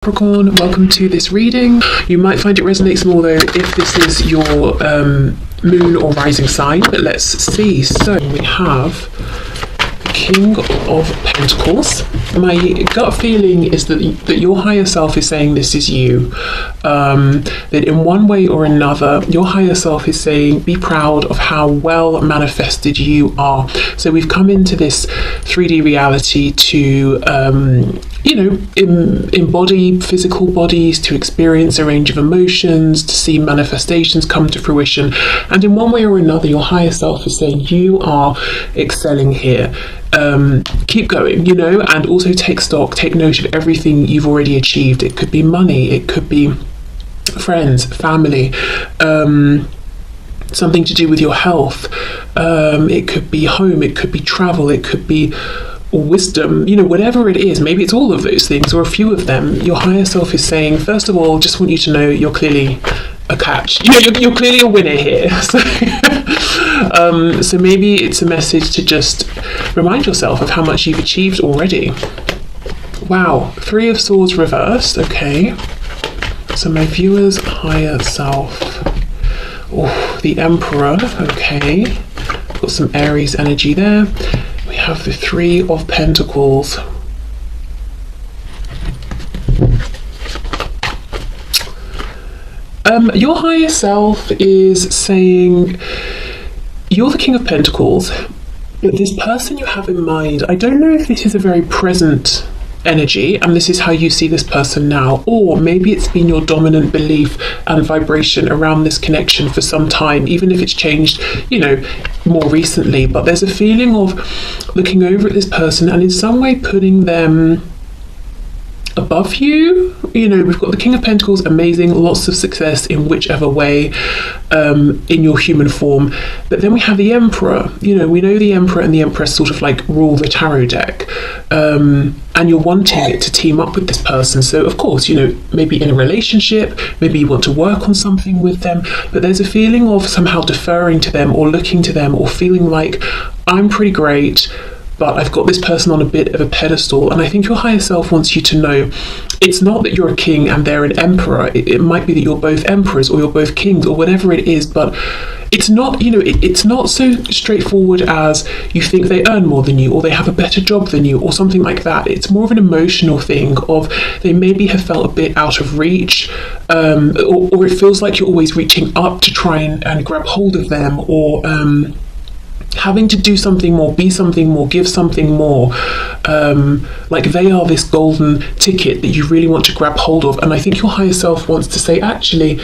Capricorn, welcome to this reading. You might find it resonates more though if this is your moon or rising sign, but let's see. So we have the King of Pentacles. My gut feeling is that your higher self is saying this is you. That in one way or another, your higher self is saying be proud of how well manifested you are. So we've come into this 3D reality to embody physical bodies, to experience a range of emotions, to see manifestations come to fruition. And in one way or another, your higher self is saying you are excelling here. Keep going, and also take stock, take note of everything you've already achieved. It could be money, it could be friends, family, something to do with your health. It could be home, it could be travel, it could be wisdom, whatever it is. Maybe it's all of those things or a few of them. Your higher self is saying, first of all, just want you to know you're clearly a catch. You're clearly a winner here. So maybe it's a message to just remind yourself of how much you've achieved already. Wow, 3 of Swords reversed. Okay, so my viewer's higher self. Oh, the Emperor. Okay, got some Aries energy there. We have the 3 of Pentacles. Your higher self is saying you're the King of Pentacles, but this person you have in mind, I don't know if this is a very present energy and this is how you see this person now, or maybe it's been your dominant belief and vibration around this connection for some time, even if it's changed more recently. But there's a feeling of looking over at this person and in some way putting them above you. We've got the King of Pentacles, amazing, lots of success in whichever way, in your human form. But then we have the Emperor. We know the Emperor and the Empress sort of like rule the tarot deck, and you're wanting it to team up with this person. So of course, maybe in a relationship, maybe you want to work on something with them, but there's a feeling of somehow deferring to them or looking to them or feeling like I'm pretty great, but I've got this person on a bit of a pedestal. And I think your higher self wants you to know it's not that you're a king and they're an emperor. It might be that you're both emperors or you're both kings or whatever it is, but it's not, it's not so straightforward as you think they earn more than you or they have a better job than you or something like that. It's more of an emotional thing of they maybe have felt a bit out of reach, or it feels like you're always reaching up to try and grab hold of them, or having to do something more, be something more, give something more, like they are this golden ticket that you really want to grab hold of. And I think your higher self wants to say, actually,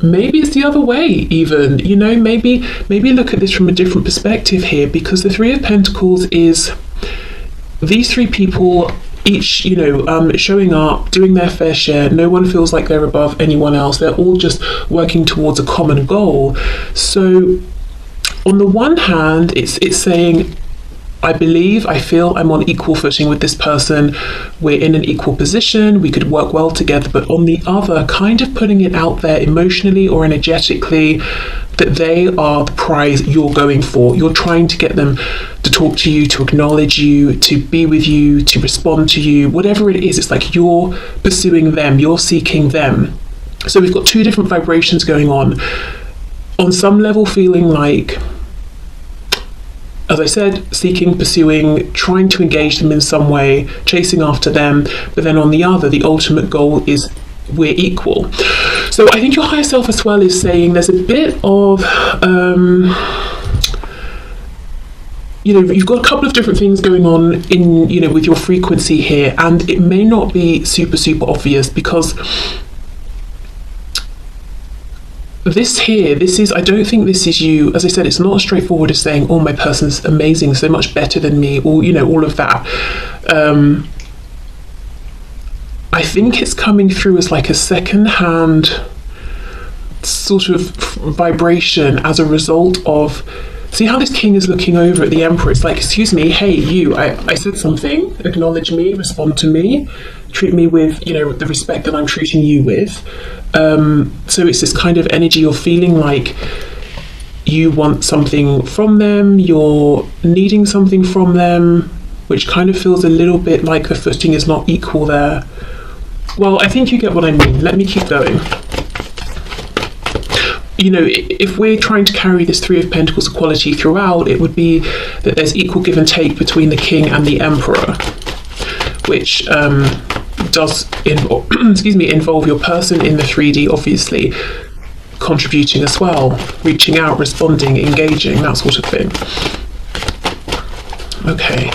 maybe it's the other way even, maybe look at this from a different perspective here, because the 3 of Pentacles is these 3 people each, showing up, doing their fair share. No one feels like they're above anyone else. They're all just working towards a common goal. So on the one hand, it's saying, I feel I'm on equal footing with this person. We're in an equal position. We could work well together. But on the other, kind of putting it out there emotionally or energetically that they are the prize you're going for. You're trying to get them to talk to you, to acknowledge you, to be with you, to respond to you, whatever it is. It's like you're pursuing them. You're seeking them. So we've got 2 different vibrations going on. On some level, feeling like, as I said, seeking, pursuing, trying to engage them in some way, chasing after them. But then on the other, the ultimate goal is we're equal. So I think your higher self as well is saying there's a bit of, you've got a couple of different things going on in, with your frequency here. And it may not be super, super obvious because I don't think this is you. As I said, it's not as straightforward as saying, oh, my person's amazing, so much better than me, or, all of that. I think it's coming through as like a second-hand sort of vibration as a result of, see how this king is looking over at the emperor. It's like, excuse me, hey, you, I said something, acknowledge me, respond to me, treat me with, the respect that I'm treating you with. So it's this kind of energy, you're feeling like you want something from them, you're needing something from them, which kind of feels a little bit like the footing is not equal there. Well, I think you get what I mean. Let me keep going. You know, if we're trying to carry this Three of Pentacles quality throughout, it would be that there's equal give and take between the King and the Emperor, which does involve your person in the 3D, obviously, contributing as well, reaching out, responding, engaging, that sort of thing. Okay.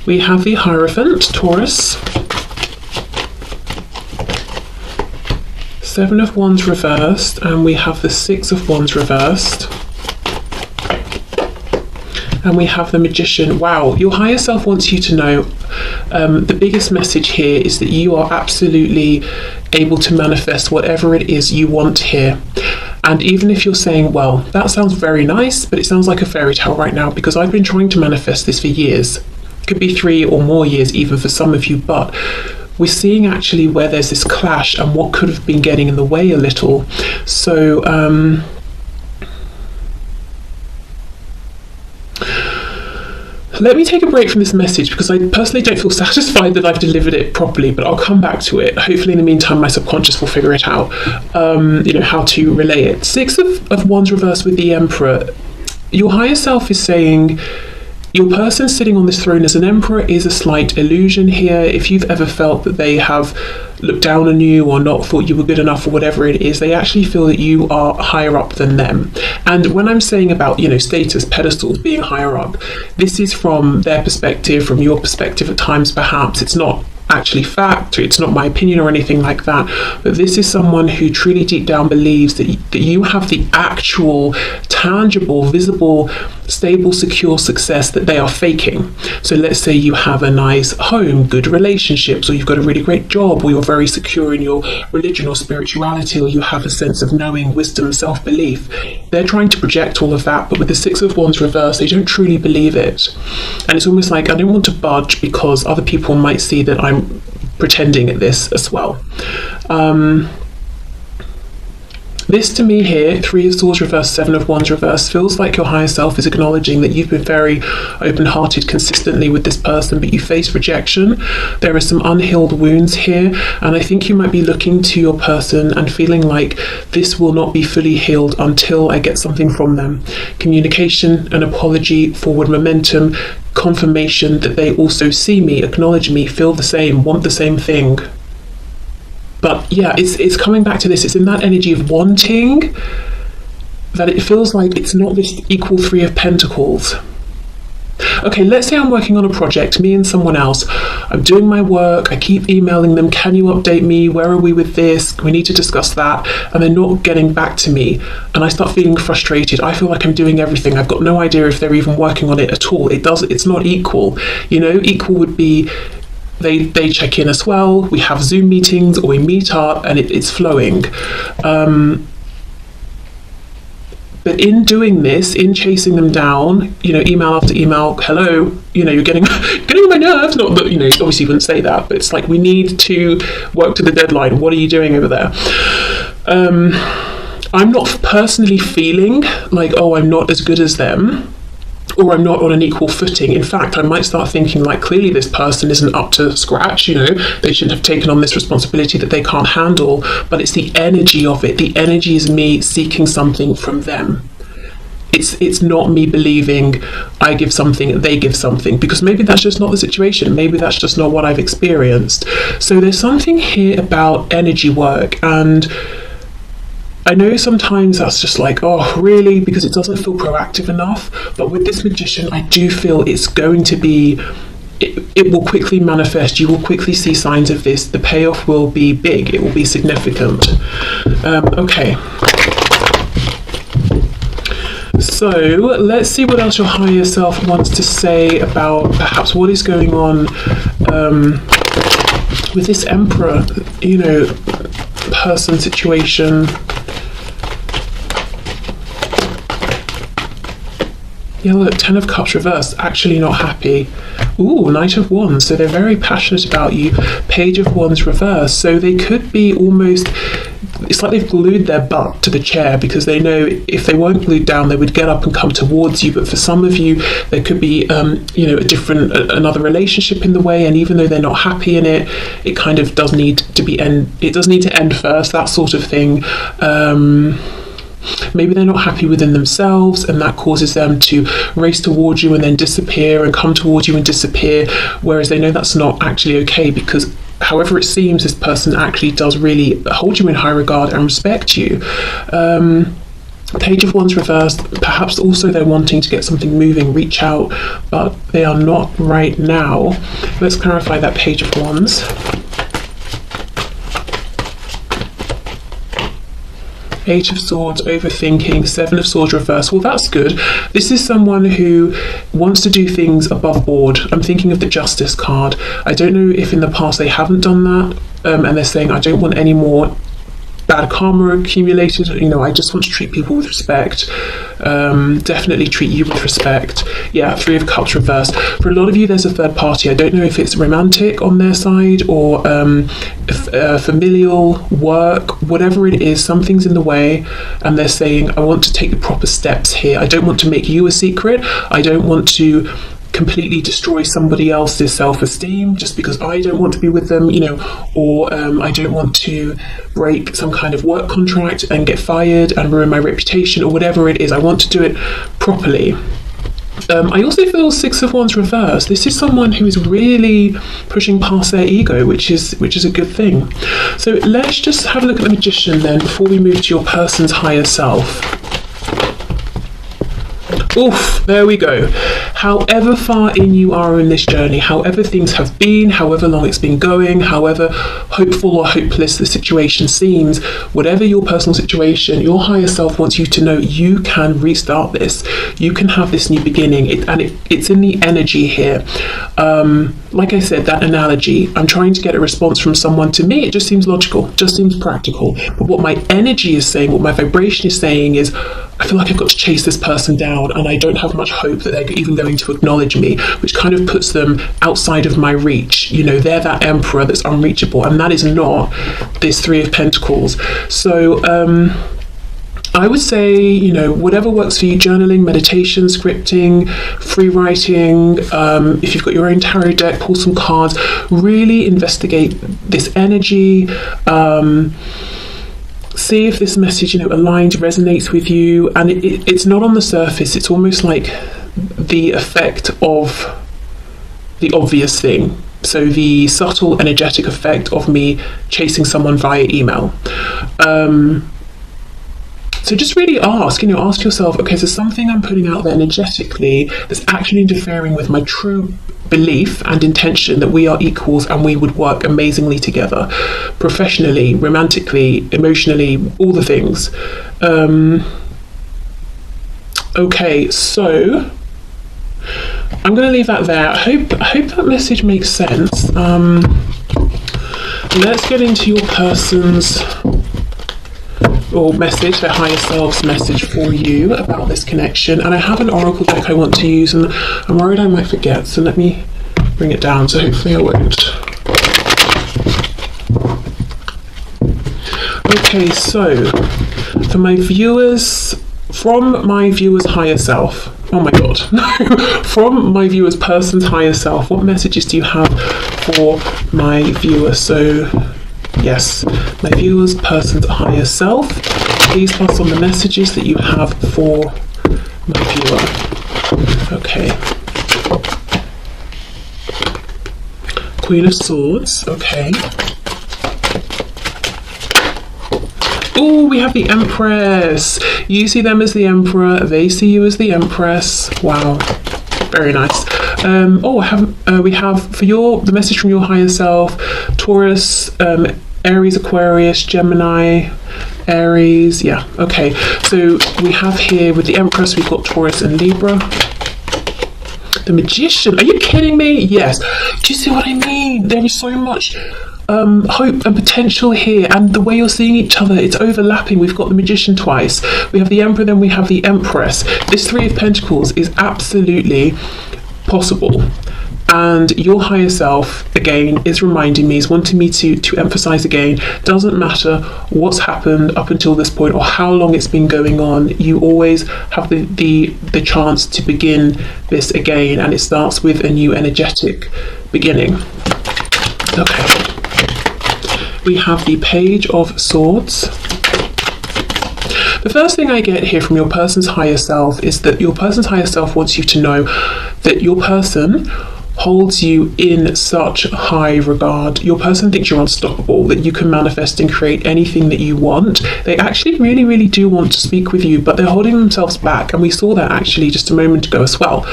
We have the Hierophant, Taurus. Seven of Wands reversed, and we have the Six of Wands reversed. And we have the Magician. Wow, your higher self wants you to know the biggest message here is that you are absolutely able to manifest whatever it is you want here. And even if you're saying, well, that sounds very nice, but it sounds like a fairy tale right now, because I've been trying to manifest this for years. It could be 3 or more years even for some of you, but we're seeing actually where there's this clash and what could have been getting in the way a little. So let me take a break from this message, because I personally don't feel satisfied that I've delivered it properly, but I'll come back to it. Hopefully in the meantime my subconscious will figure it out, you know, how to relay it. Six of Wands reversed with the Emperor. Your higher self is saying your person sitting on this throne as an emperor is a slight illusion here. If you've ever felt that they have looked down on you or not thought you were good enough or whatever it is, they actually feel that you are higher up than them. And when I'm saying about, you know, status, pedestals, being higher up, this is from their perspective, from your perspective at times perhaps. It's not actually fact, it's not my opinion or anything like that, but this is someone who truly deep down believes that you have the actual, tangible, visible, stable, secure success that they are faking. So let's say you have a nice home, good relationships, or you've got a really great job, or you're very secure in your religion or spirituality, or you have a sense of knowing, wisdom, self-belief. They're trying to project all of that, but with the Six of Wands reversed, they don't truly believe it. And it's almost like, I don't want to budge because other people might see that I'm pretending at this as well. This to me here, Three of Swords reversed, Seven of Wands reversed, feels like your higher self is acknowledging that you've been very open-hearted consistently with this person, but you face rejection. There are some unhealed wounds here, and I think you might be looking to your person and feeling like this will not be fully healed until I get something from them. Communication, an apology, forward momentum, confirmation that they also see me, acknowledge me, feel the same, want the same thing. But yeah, it's coming back to this. It's in that energy of wanting that it feels like it's not this equal Three of Pentacles. Okay, let's say I'm working on a project, me and someone else. I'm doing my work, I keep emailing them, can you update me? Where are we with this? We need to discuss that. And they're not getting back to me. And I start feeling frustrated. I feel like I'm doing everything. I've got no idea if they're even working on it at all. It's not equal. You know, equal would be they check in as well, we have Zoom meetings or we meet up and it's flowing. But in doing this, in chasing them down, you know, email after email, hello, you know, you're getting on my nerves. Not that, you know, obviously you wouldn't say that, but it's like, we need to work to the deadline. What are you doing over there? I'm not personally feeling like, oh, I'm not as good as them, or I'm not on an equal footing. In fact, I might start thinking like, clearly this person isn't up to scratch, you know, they shouldn't have taken on this responsibility that they can't handle. But it's the energy of it. The energy is me seeking something from them. It's not me believing I give something, they give something, because maybe that's just not the situation. Maybe that's just not what I've experienced. So there's something here about energy work, and I know sometimes that's just like, oh, really? Because it doesn't feel proactive enough. But with this Magician, I do feel it's going to be, it will quickly manifest. You will quickly see signs of this. The payoff will be big. It will be significant. Okay. So let's see what else your higher self wants to say about perhaps what is going on with this Emperor, you know, person situation. Yeah, look, Ten of Cups reversed, actually not happy. Ooh, Knight of Wands, so they're very passionate about you. Page of Wands reversed, so they could be almost, it's like they've glued their butt to the chair because they know if they weren't glued down, they would get up and come towards you. But for some of you, there could be, another relationship in the way, and even though they're not happy in it, it kind of does need to end first, that sort of thing. Maybe they're not happy within themselves, and that causes them to race towards you and then disappear, and come towards you and disappear, whereas they know that's not actually okay, because however it seems, this person actually does really hold you in high regard and respect you. Page of Wands reversed, perhaps also they're wanting to get something moving, reach out, but they are not right now. Let's clarify that Page of Wands. Eight of Swords, overthinking, Seven of Swords reverse. Well, that's good. This is someone who wants to do things above board. I'm thinking of the Justice card. I don't know if in the past they haven't done that, and they're saying, I don't want any more bad karma accumulated. I just want to treat people with respect. Definitely treat you with respect. Yeah, Three of Cups reversed. For a lot of you, there's a third party. I don't know if it's romantic on their side or familial, work, whatever it is, something's in the way, and they're saying, I want to take the proper steps here. I don't want to make you a secret. I don't want to completely destroy somebody else's self-esteem just because I don't want to be with them, or I don't want to break some kind of work contract and get fired and ruin my reputation, or whatever it is. I want to do it properly. I also feel Six of Wands reversed. This is someone who is really pushing past their ego, which is a good thing. So let's just have a look at the Magician then before we move to your person's higher self. Oof, there we go. However far in you are in this journey, however things have been, however long it's been going, however hopeful or hopeless the situation seems, whatever your personal situation, your higher self wants you to know you can restart this. You can have this new beginning, it's in the energy here. Like I said, that analogy, I'm trying to get a response from someone. To me, it just seems logical, just seems practical. But what my energy is saying, what my vibration is saying is, I feel like I've got to chase this person down, and I don't have much hope that they're even going to acknowledge me, which kind of puts them outside of my reach. They're that emperor that's unreachable, and that is not this Three of Pentacles. So I would say, whatever works for you, journaling, meditation, scripting, free writing, if you've got your own tarot deck, pull some cards, really investigate this energy, see if this message, aligns, resonates with you. And it's not on the surface, it's almost like the effect of the obvious thing. So the subtle energetic effect of me chasing someone via email. So just really ask yourself, okay, so something I'm putting out there energetically that's actually interfering with my true belief and intention that we are equals and we would work amazingly together, professionally, romantically, emotionally, all the things. Okay, so I'm going to leave that there. I hope that message makes sense. Let's get into your person's message, their higher self's message for you about this connection. And I have an oracle deck I want to use, and I'm worried I might forget, so let me bring it down, so hopefully I won't. Okay, so for my viewers, from my viewer's higher self, oh my god, from my viewer's person's higher self, what messages do you have for my viewer? So yes, my viewer's person's higher self, please pass on the messages that you have for my viewer. Okay. Queen of Swords, okay. Oh, we have the Empress. You see them as the Emperor, they see you as the Empress. Wow, very nice. We have for the message from your higher self, Taurus, Aries, Aquarius, Gemini, Aries. Yeah, okay. So we have here with the Empress, we've got Taurus and Libra. The Magician, are you kidding me? Yes. Do you see what I mean? There is so much hope and potential here, and the way you're seeing each other, it's overlapping. We've got the Magician twice, we have the Emperor, then we have the Empress. This Three of Pentacles is absolutely possible. And your higher self, again, is reminding me, is wanting me to emphasize again, doesn't matter what's happened up until this point or how long it's been going on, you always have the chance to begin this again, and it starts with a new energetic beginning. Okay. We have the Page of Swords. The first thing I get here from your person's higher self is that your person's higher self wants you to know that your person holds you in such high regard. Your person thinks you're unstoppable, that you can manifest and create anything that you want. They actually really do want to speak with you, but they're holding themselves back, and we saw that actually just a moment ago as well.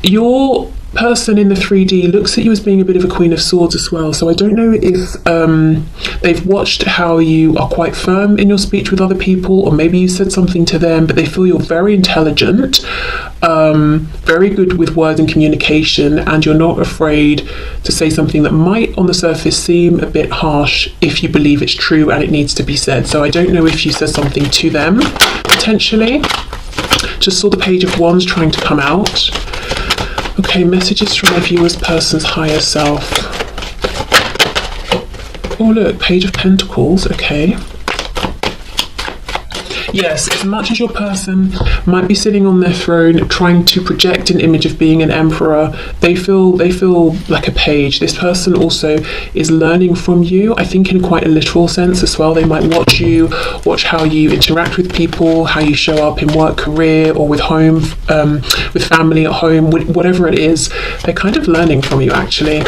Your person in the 3D looks at you as being a bit of a Queen of Swords as well, so I don't know if they've watched how you are quite firm in your speech with other people, or maybe you said something to them, but they feel you're very intelligent, very good with words and communication, and you're not afraid to say something that might on the surface seem a bit harsh if you believe it's true and it needs to be said. So I don't know if you said something to them potentially. Just saw the Page of Wands trying to come out. Okay, messages from my viewer's person's higher self. Oh look, Page of Pentacles, okay. Yes, as much as your person might be sitting on their throne trying to project an image of being an emperor, they feel like a page. This person also is learning from you, I think in quite a literal sense as well. They might watch you, watch how you interact with people, how you show up in work, career, or with home, with family at home, whatever it is. They're kind of learning from you actually.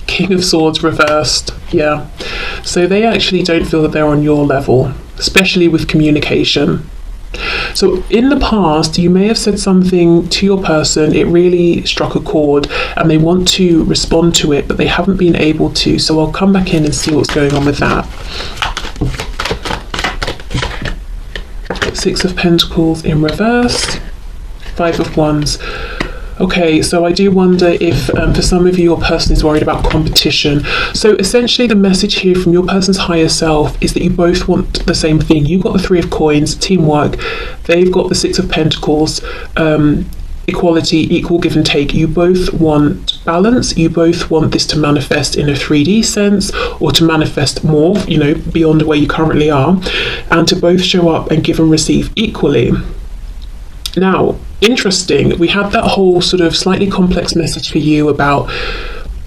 King of Swords reversed, yeah. So they actually don't feel that they're on your level, especially with communication. So in the past, you may have said something to your person, it really struck a chord, and they want to respond to it, but they haven't been able to. So I'll come back in and see what's going on with that. Six of Pentacles in reverse, Five of Wands. Okay, so I do wonder if for some of you, your person is worried about competition. So essentially the message here from your person's higher self is that you both want the same thing. You've got the Three of Coins, teamwork. They've got the Six of Pentacles, equality, equal give and take. You both want balance. You both want this to manifest in a 3D sense, or to manifest more, you know, beyond where you currently are, and to both show up and give and receive equally. Now, interesting, we had that whole sort of slightly complex message for you about,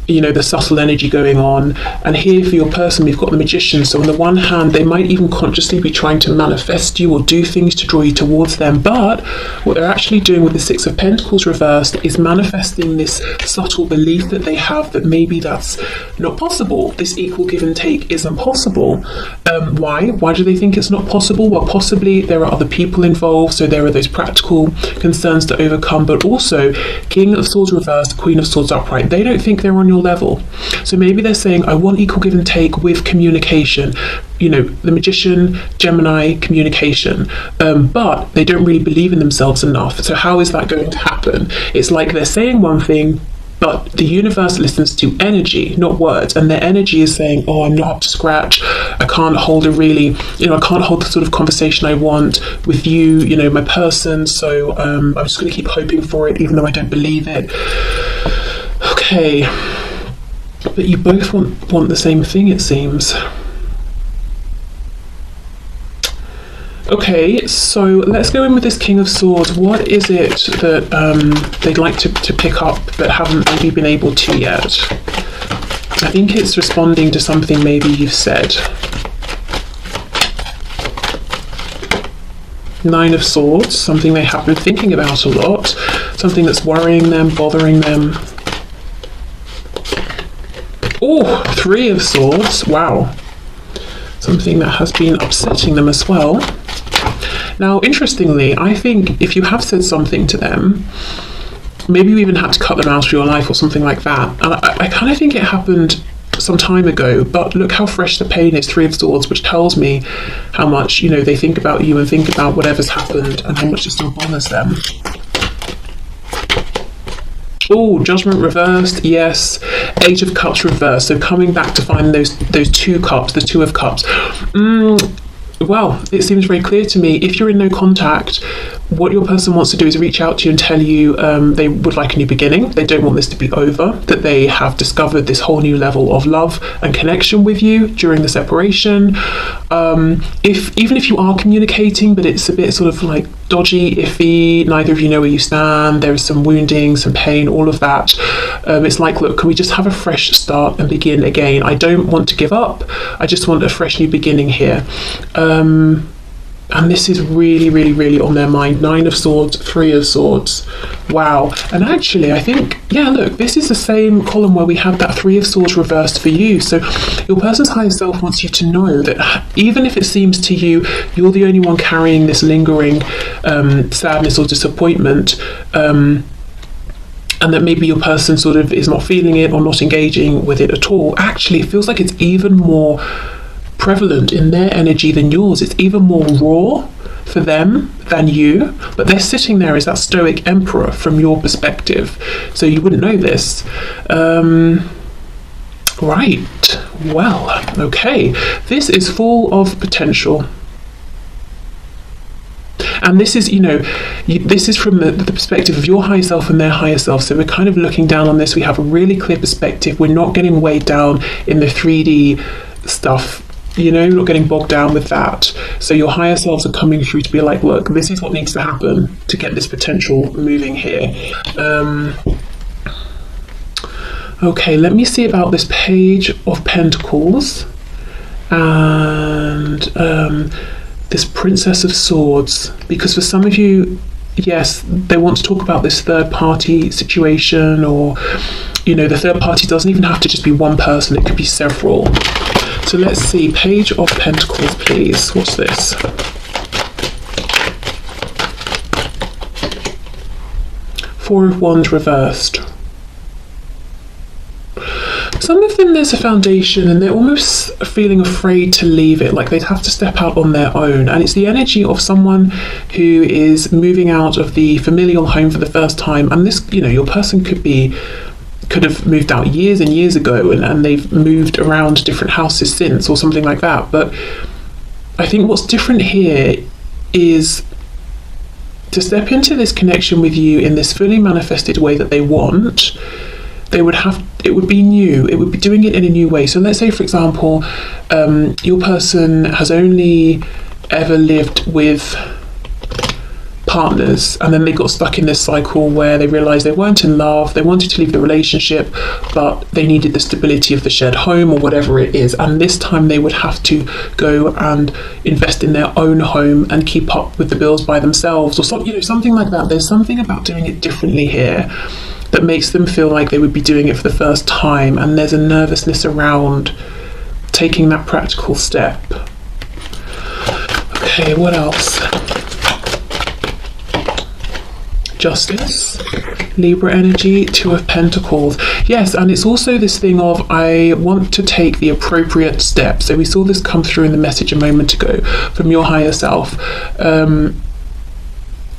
you know, the subtle energy going on, and here for your person we've got the Magician. So on the one hand, they might even consciously be trying to manifest you or do things to draw you towards them, but what they're actually doing with the Six of Pentacles reversed is manifesting this subtle belief that they have that maybe that's not possible. This equal give and take isn't possible. Why do they think it's not possible? Well, possibly there are other people involved, so there are those practical concerns to overcome, but also King of Swords reversed, Queen of Swords upright. They don't think they're on your level. So maybe they're saying, I want equal give and take with communication. You know, the Magician, Gemini, communication. But they don't really believe in themselves enough. So how is that going to happen? It's like they're saying one thing, but the universe listens to energy, not words, and their energy is saying, oh, I'm not up to scratch, I can't hold a really, you know, I can't hold the sort of conversation I want with you, you know, my person, so I'm just going to keep hoping for it, even though I don't believe it. Okay, but you both want the same thing, it seems. Okay, so let's go in with this King of Swords. What is it that they'd like to pick up but haven't maybe been able to yet? I think it's responding to something maybe you've said. Nine of Swords, something they have been thinking about a lot, something that's worrying them, bothering them. Oh, Three of Swords, wow. Something that has been upsetting them as well. Now, interestingly, I think if you have said something to them, maybe you even had to cut them out of your life or something like that. And I kind of think it happened some time ago, but look how fresh the pain is, Three of Swords, which tells me how much, you know, they think about you and think about whatever's happened and how much it still bothers them. Oh, Judgment reversed, yes. Eight of Cups reversed. So coming back to find those two cups, the Two of Cups. Well, it seems very clear to me, if you're in no contact, what your person wants to do is reach out to you and tell you they would like a new beginning. They don't want this to be over, that they have discovered this whole new level of love and connection with you during the separation. Even if you are communicating, but it's a bit sort of like dodgy, iffy, neither of you know where you stand, there is some wounding, some pain, all of that. It's like, look, can we just have a fresh start and begin again? I don't want to give up. I just want a fresh new beginning here. And this is really, really, really on their mind. Nine of Swords, Three of Swords. Wow. And actually, I think, yeah, look, this is the same column where we have that Three of Swords reversed for you. So your person's higher self wants you to know that even if it seems to you you're the only one carrying this lingering sadness or disappointment, and that maybe your person sort of is not feeling it or not engaging with it at all, actually it feels like it's even more prevalent in their energy than yours. It's even more raw for them than you, but they're sitting there as that stoic emperor from your perspective, so you wouldn't know this. Right, well, okay, this is full of potential. And this is, this is from the perspective of your higher self and their higher self. So we're kind of looking down on this. We have a really clear perspective. We're not getting weighed down in the 3D stuff. Not getting bogged down with that. So your higher selves are coming through to be like, look, this is what needs to happen to get this potential moving here. Okay, let me see about this Page of Pentacles and this Princess of Swords, because for some of you, yes, they want to talk about this third party situation, or the third party doesn't even have to just be one person, it could be several. So let's see, Page of Pentacles, please. What's this? Four of Wands reversed. Some of them, there's a foundation and they're almost feeling afraid to leave it, like they'd have to step out on their own. And it's the energy of someone who is moving out of the familial home for the first time. And this, your person could have moved out years and years ago, and they've moved around different houses since, or something like that. But I think what's different here is to step into this connection with you in this fully manifested way that they want. It would be new, it would be doing it in a new way. So let's say, for example, your person has only ever lived with partners, and then they got stuck in this cycle where they realized they weren't in love, they wanted to leave the relationship, but they needed the stability of the shared home or whatever it is, and this time they would have to go and invest in their own home and keep up with the bills by themselves, or something like that. There's something about doing it differently here that makes them feel like they would be doing it for the first time, and there's a nervousness around taking that practical step. Okay, what else? Justice, Libra energy, Two of Pentacles. Yes, and it's also this thing of, I want to take the appropriate step. So we saw this come through in the message a moment ago from your higher self.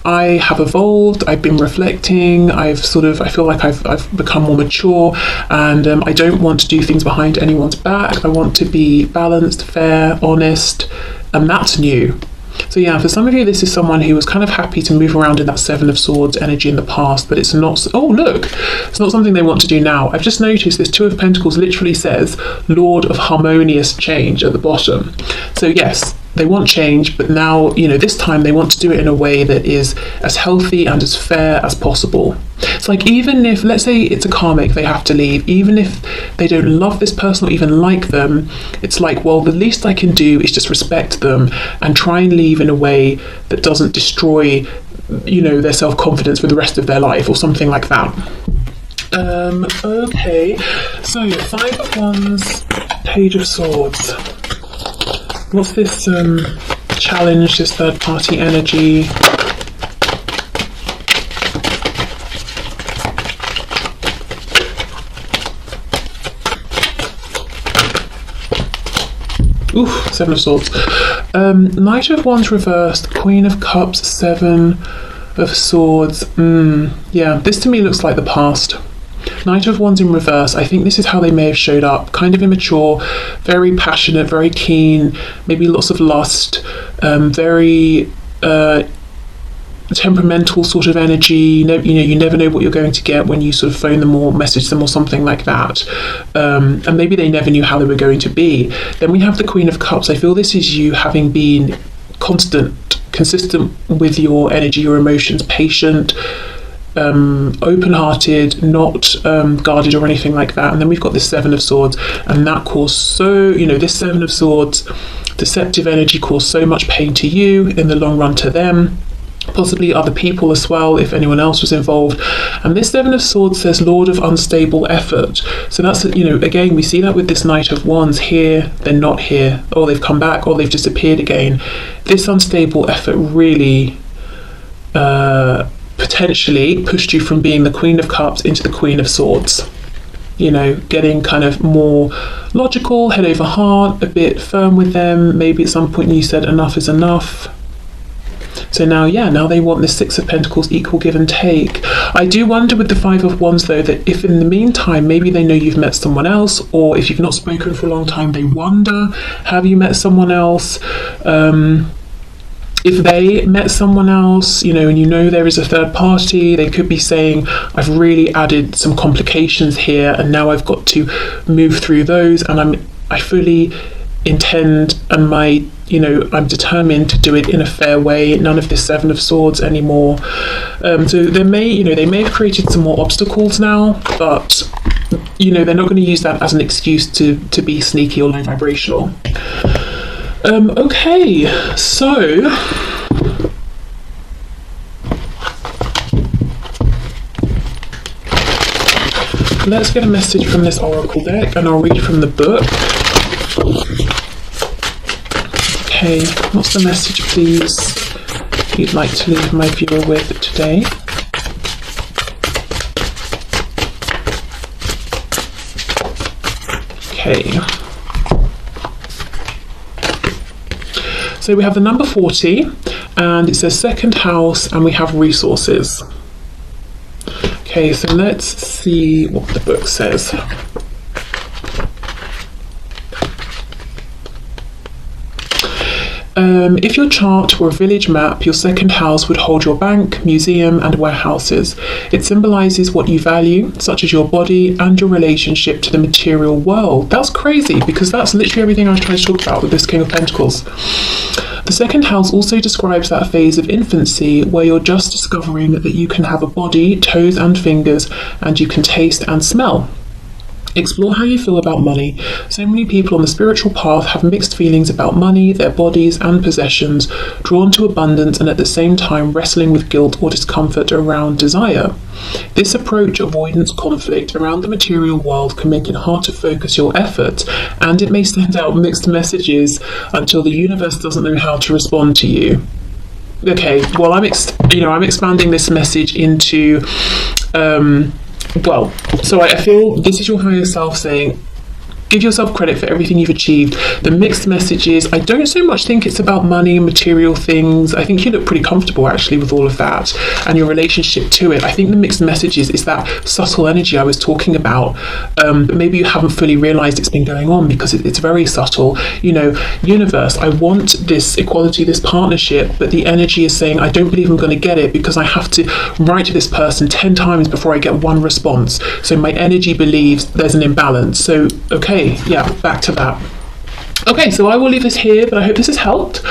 I have evolved, I've been reflecting, I feel like I've become more mature, and I don't want to do things behind anyone's back. I want to be balanced, fair, honest, and that's new. So yeah, for some of you, this is someone who was kind of happy to move around in that Seven of Swords energy in the past, but it's not, oh look, it's not something they want to do now. I've just noticed this Two of Pentacles literally says Lord of Harmonious Change at the bottom. So yes, they want change, but now, this time they want to do it in a way that is as healthy and as fair as possible. It's like, even if, let's say it's a karmic, they have to leave, even if they don't love this person or even like them, it's like, well, the least I can do is just respect them and try and leave in a way that doesn't destroy, their self-confidence for the rest of their life, or something like that. Okay, so Five of Wands, Page of Swords. What's this challenge, this third party energy? Ooh, Seven of Swords. Knight of Wands reversed, Queen of Cups, Seven of Swords. Yeah, this to me looks like the past. Knight of Wands in reverse. I think this is how they may have showed up. Kind of immature, very passionate, very keen, maybe lots of lust, very temperamental sort of energy. You never know what you're going to get when you sort of phone them or message them or something like that. And maybe they never knew how they were going to be. Then we have the Queen of Cups. I feel this is you having been consistent with your energy, your emotions, patient, open-hearted, not guarded or anything like that. And then we've got this Seven of Swords, and that caused this Seven of Swords, deceptive energy, caused so much pain to you, in the long run to them, possibly other people as well, if anyone else was involved. And this Seven of Swords says Lord of unstable effort. So that's, again, we see that with this Knight of Wands. Here, they're not here, or they've come back, or they've disappeared again. This unstable effort really potentially pushed you from being the Queen of Cups into the Queen of Swords. Getting kind of more logical, head over heart, a bit firm with them. Maybe at some point you said enough is enough. So now they want this Six of Pentacles, equal give and take. I do wonder with the Five of Wands though, that if in the meantime, maybe they know you've met someone else, or if you've not spoken for a long time, they wonder, have you met someone else? If they met someone else, and there is a third party, they could be saying, I've really added some complications here, and now I've got to move through those, and I fully intend, and I'm determined to do it in a fair way. None of this Seven of Swords anymore. So they may have created some more obstacles now, but they're not going to use that as an excuse to be sneaky or low vibrational. Okay, so let's get a message from this oracle deck, and I'll read from the book. Okay, what's the message, please, you'd like to leave my viewer with today? Okay. So we have the number 40, and it says second house, and we have resources. Okay, so let's see what the book says. If your chart were a village map, your second house would hold your bank, museum, and warehouses. It symbolises what you value, such as your body and your relationship to the material world. That's crazy, because that's literally everything I was trying to talk about with this King of Pentacles. The second house also describes that phase of infancy where you're just discovering that you can have a body, toes and fingers, and you can taste and smell. Explore how you feel about money. So many people on the spiritual path have mixed feelings about money, their bodies and possessions, drawn to abundance and at the same time wrestling with guilt or discomfort around desire. This approach avoidance conflict around the material world can make it hard to focus your effort, and it may send out mixed messages until the universe doesn't know how to respond to you. Okay, well, I'm expanding this message into so I feel this is your higher self saying, give yourself credit for everything you've achieved. The mixed messages, I don't so much think it's about money and material things. I think you look pretty comfortable actually with all of that and your relationship to it. I think the mixed messages is that subtle energy I was talking about, but maybe you haven't fully realized it's been going on because it's very subtle. Universe, I want this equality, this partnership, but the energy is saying I don't believe I'm going to get it because I have to write to this person 10 times before I get one response. So my energy believes there's an imbalance. So okay, yeah, back to that. Okay, so I will leave this here, but I hope this has helped.